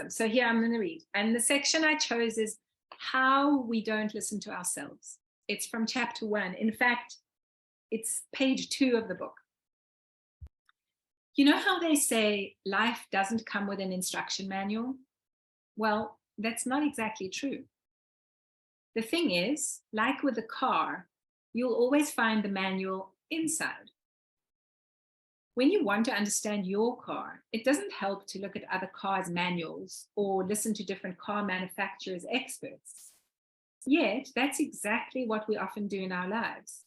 So here I'm going to read. And the section I chose is how we don't listen to ourselves. It's from chapter 1. In fact, it's page 2 of the book. You know how they say life doesn't come with an instruction manual? Well, that's not exactly true. The thing is, like with a car, you'll always find the manual inside. When you want to understand your car, it doesn't help to look at other cars' manuals or listen to different car manufacturers' experts. Yet, that's exactly what we often do in our lives.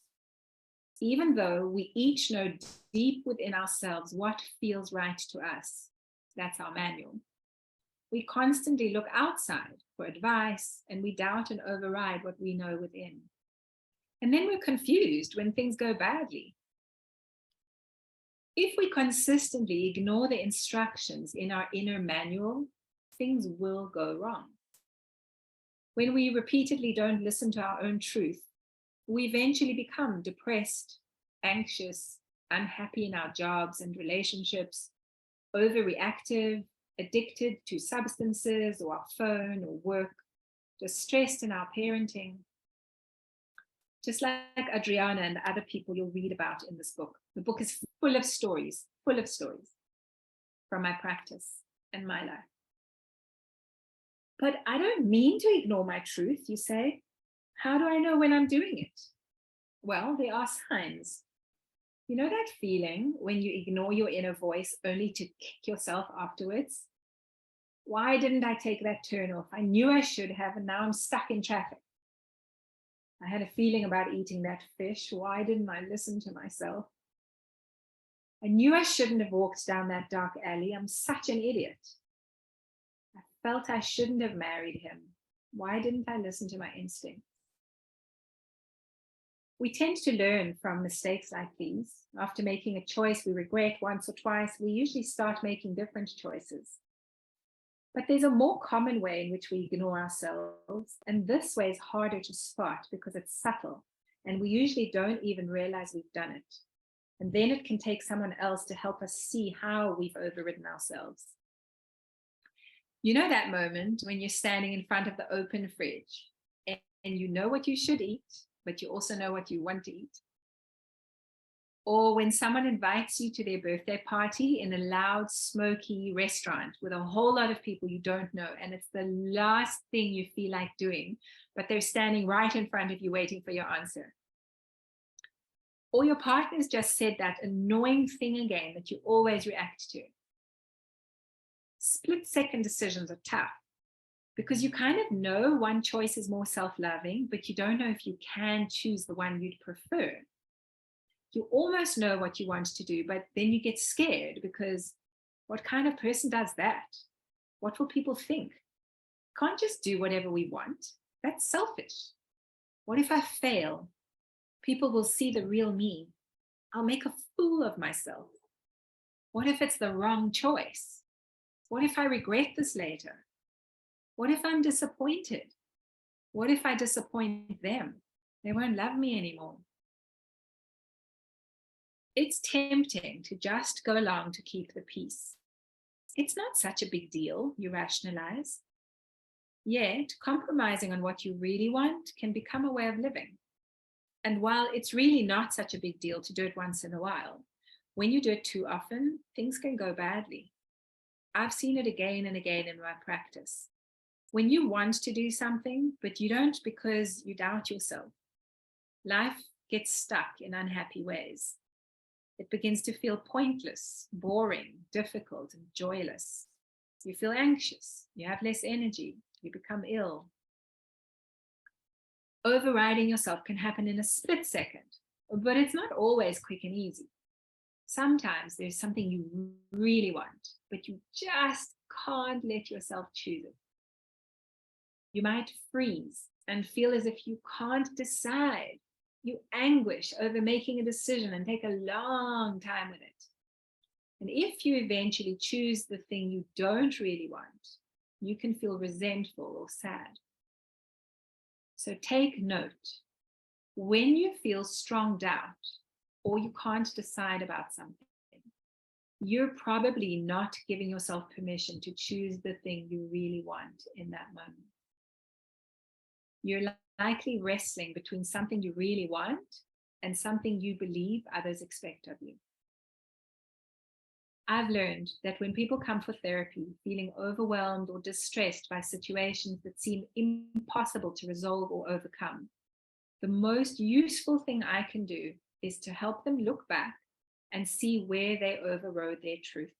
Even though we each know deep within ourselves what feels right to us, that's our manual. We constantly look outside for advice, and we doubt and override what we know within. And then we're confused when things go badly. If we consistently ignore the instructions in our inner manual, things will go wrong. When we repeatedly don't listen to our own truth, we eventually become depressed, anxious, unhappy in our jobs and relationships, overreactive, addicted to substances or our phone or work, distressed in our parenting. Just like Adriana and the other people you'll read about in this book. The book is full of stories from my practice and my life. But I don't mean to ignore my truth, you say. How do I know when I'm doing it? Well, there are signs. You know that feeling when you ignore your inner voice only to kick yourself afterwards? Why didn't I take that turn off? I knew I should have, and now I'm stuck in traffic. I had a feeling about eating that fish. Why didn't I listen to myself? I knew I shouldn't have walked down that dark alley. I'm such an idiot. I felt I shouldn't have married him. Why didn't I listen to my instincts? We tend to learn from mistakes like these. After making a choice we regret once or twice, we usually start making different choices. But there's a more common way in which we ignore ourselves, and this way is harder to spot because it's subtle, and we usually don't even realize we've done it. And then it can take someone else to help us see how we've overridden ourselves. You know that moment when you're standing in front of the open fridge, and you know what you should eat, but you also know what you want to eat? Or when someone invites you to their birthday party in a loud, smoky restaurant with a whole lot of people you don't know, and it's the last thing you feel like doing, but they're standing right in front of you waiting for your answer. Or your partner's just said that annoying thing again that you always react to. Split-second decisions are tough because you kind of know one choice is more self-loving, but you don't know if you can choose the one you'd prefer. You almost know what you want to do, but then you get scared because what kind of person does that? What will people think? Can't just do whatever we want. That's selfish. What if I fail? People will see the real me. I'll make a fool of myself. What if it's the wrong choice? What if I regret this later? What if I'm disappointed? What if I disappoint them? They won't love me anymore. It's tempting to just go along to keep the peace. It's not such a big deal, you rationalize. Yet, compromising on what you really want can become a way of living. And while it's really not such a big deal to do it once in a while, when you do it too often, things can go badly. I've seen it again and again in my practice. When you want to do something, but you don't because you doubt yourself, life gets stuck in unhappy ways. It begins to feel pointless, boring, difficult, and joyless. You feel anxious, you have less energy, you become ill. Overriding yourself can happen in a split second, but it's not always quick and easy. Sometimes there's something you really want, but you just can't let yourself choose it. You might freeze and feel as if you can't decide. You anguish over making a decision and take a long time with it. And if you eventually choose the thing you don't really want, you can feel resentful or sad. So take note. When you feel strong doubt or you can't decide about something, you're probably not giving yourself permission to choose the thing you really want in that moment. You're likely wrestling between something you really want and something you believe others expect of you. I've learned that when people come for therapy feeling overwhelmed or distressed by situations that seem impossible to resolve or overcome, the most useful thing I can do is to help them look back and see where they overrode their truth.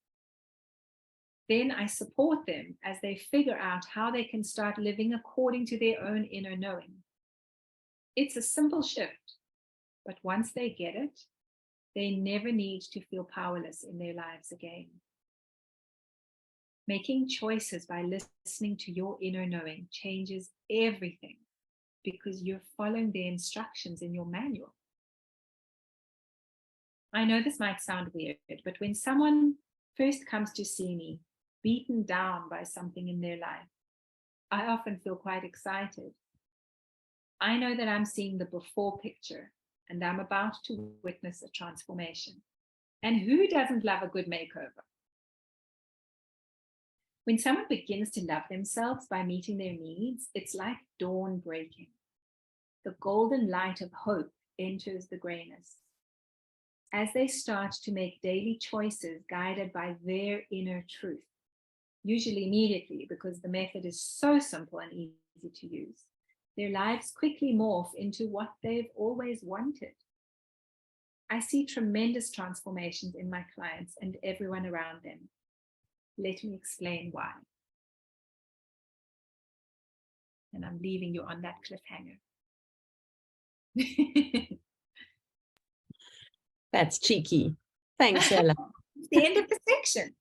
Then I support them as they figure out how they can start living according to their own inner knowing. It's a simple shift, but once they get it, they never need to feel powerless in their lives again. Making choices by listening to your inner knowing changes everything because you're following the instructions in your manual. I know this might sound weird, but when someone first comes to see me, beaten down by something in their life, I often feel quite excited. I know that I'm seeing the before picture and I'm about to witness a transformation. And who doesn't love a good makeover? When someone begins to love themselves by meeting their needs, it's like dawn breaking. The golden light of hope enters the grayness. As they start to make daily choices guided by their inner truth, usually immediately because the method is so simple and easy to use, their lives quickly morph into what they've always wanted. I see tremendous transformations in my clients and everyone around them. Let me explain why. And I'm leaving you on that cliffhanger. That's cheeky. Thanks, Ella. It's the end of the section.